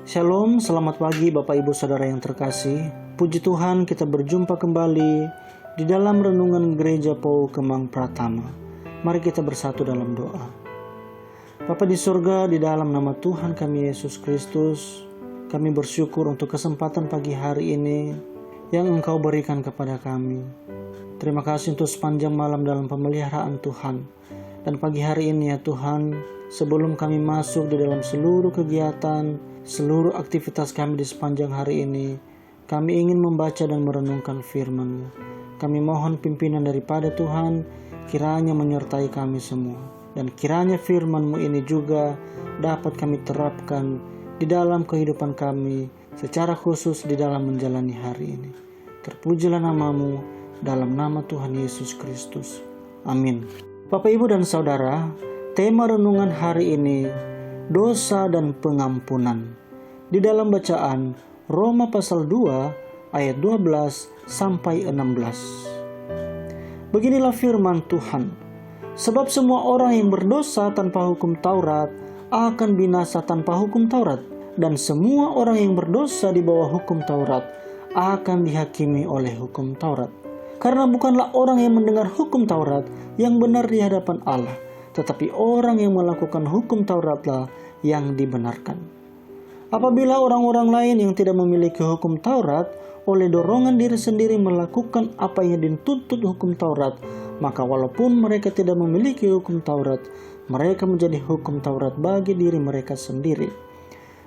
Shalom, selamat pagi Bapak Ibu Saudara yang terkasih. Puji Tuhan kita berjumpa kembali di dalam renungan Gereja Pou Kemang Pratama. Mari kita bersatu dalam doa. Bapa di surga, di dalam nama Tuhan kami Yesus Kristus, kami bersyukur untuk kesempatan pagi hari ini yang Engkau berikan kepada kami. Terima kasih untuk sepanjang malam dalam pemeliharaan Tuhan. Dan pagi hari ini ya Tuhan, sebelum kami masuk di dalam seluruh kegiatan, seluruh aktivitas kami di sepanjang hari ini, kami ingin membaca dan merenungkan firman-Mu. Kami mohon pimpinan daripada Tuhan, kiranya menyertai kami semua. Dan kiranya firman-Mu ini juga dapat kami terapkan di dalam kehidupan kami, secara khusus di dalam menjalani hari ini. Terpujilah nama-Mu, dalam nama Tuhan Yesus Kristus. Amin. Bapak, Ibu, dan Saudara, tema renungan hari ini, dosa dan pengampunan. Di dalam bacaan Roma pasal 2 ayat 12 sampai 16. Beginilah firman Tuhan. Sebab semua orang yang berdosa tanpa hukum Taurat akan binasa tanpa hukum Taurat, dan semua orang yang berdosa di bawah hukum Taurat akan dihakimi oleh hukum Taurat. Karena bukanlah orang yang mendengar hukum Taurat yang benar di hadapan Allah, tetapi orang yang melakukan hukum Tauratlah yang dibenarkan. Apabila orang-orang lain yang tidak memiliki hukum Taurat oleh dorongan diri sendiri melakukan apa yang dituntut hukum Taurat, maka walaupun mereka tidak memiliki hukum Taurat, mereka menjadi hukum Taurat bagi diri mereka sendiri.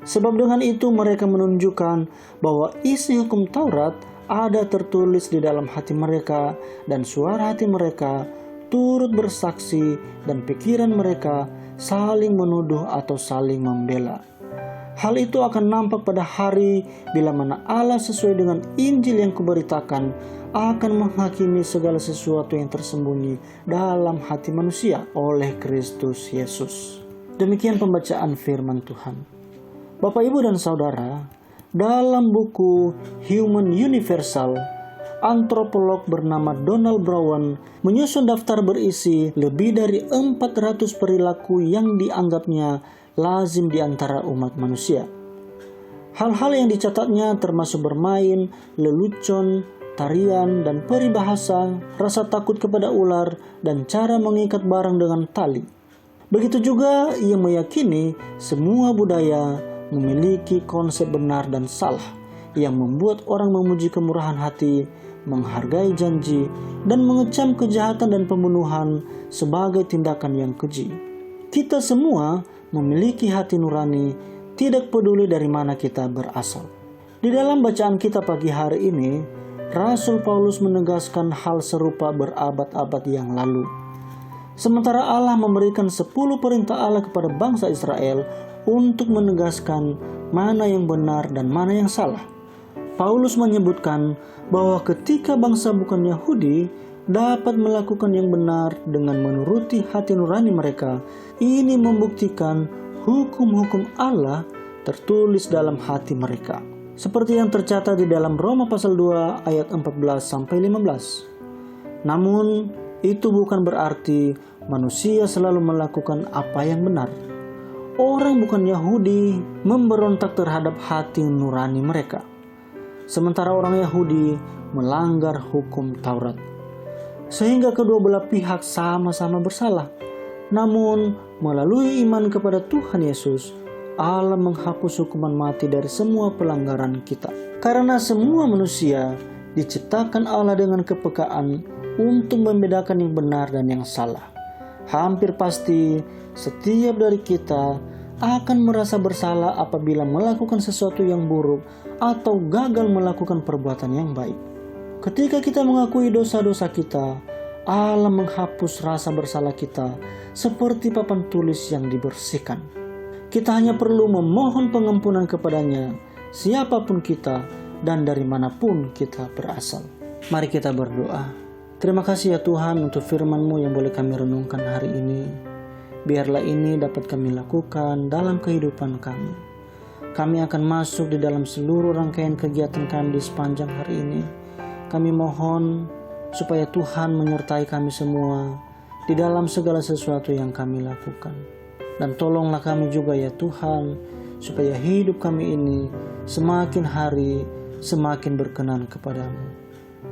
Sebab dengan itu mereka menunjukkan bahwa isi hukum Taurat ada tertulis di dalam hati mereka, dan suara hati mereka turut bersaksi, dan pikiran mereka saling menuduh atau saling membela. Hal itu akan nampak pada hari bila mana Allah sesuai dengan Injil yang kuberitakan akan menghakimi segala sesuatu yang tersembunyi dalam hati manusia oleh Kristus Yesus. Demikian pembacaan firman Tuhan. Bapak, Ibu, dan Saudara, dalam buku Human Universal, antropolog bernama Donald Brown menyusun daftar berisi lebih dari 400 perilaku yang dianggapnya lazim di antara umat manusia. Hal-hal yang dicatatnya termasuk bermain, lelucon, tarian, dan peribahasa, rasa takut kepada ular, dan cara mengikat barang dengan tali. Begitu juga ia meyakini semua budaya memiliki konsep benar dan salah yang membuat orang memuji kemurahan hati, menghargai janji, dan mengecam kejahatan dan pembunuhan sebagai tindakan yang keji. Kita semua memiliki hati nurani, tidak peduli dari mana kita berasal. Di dalam bacaan kita pagi hari ini, Rasul Paulus menegaskan hal serupa berabad-abad yang lalu. Sementara Allah memberikan 10 perintah Allah kepada bangsa Israel untuk menegaskan mana yang benar dan mana yang salah, Paulus menyebutkan bahwa ketika bangsa bukan Yahudi dapat melakukan yang benar dengan menuruti hati nurani mereka, ini membuktikan hukum-hukum Allah tertulis dalam hati mereka. Seperti yang tercatat di dalam Roma pasal 2 ayat 14 sampai 15. Namun, itu bukan berarti manusia selalu melakukan apa yang benar. Orang bukan Yahudi memberontak terhadap hati nurani mereka, sementara orang Yahudi melanggar hukum Taurat. Sehingga kedua belah pihak sama-sama bersalah. Namun, melalui iman kepada Tuhan Yesus, Allah menghapus hukuman mati dari semua pelanggaran kita. Karena semua manusia diciptakan Allah dengan kepekaan untuk membedakan yang benar dan yang salah. Hampir pasti setiap dari kita akan merasa bersalah apabila melakukan sesuatu yang buruk atau gagal melakukan perbuatan yang baik. Ketika kita mengakui dosa-dosa kita, Allah menghapus rasa bersalah kita seperti papan tulis yang dibersihkan. Kita hanya perlu memohon pengampunan kepadanya, siapapun kita dan dari manapun kita berasal. Mari kita berdoa. Terima kasih ya Tuhan untuk firman-Mu yang boleh kami renungkan hari ini. Biarlah ini dapat kami lakukan dalam kehidupan kami. Kami akan masuk di dalam seluruh rangkaian kegiatan kami di sepanjang hari ini. Kami mohon supaya Tuhan menyertai kami semua, di dalam segala sesuatu yang kami lakukan. Dan tolonglah kami juga ya Tuhan, supaya hidup kami ini semakin hari semakin berkenan kepadamu.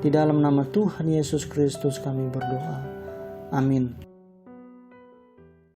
Di dalam nama Tuhan Yesus Kristus kami berdoa. Amin.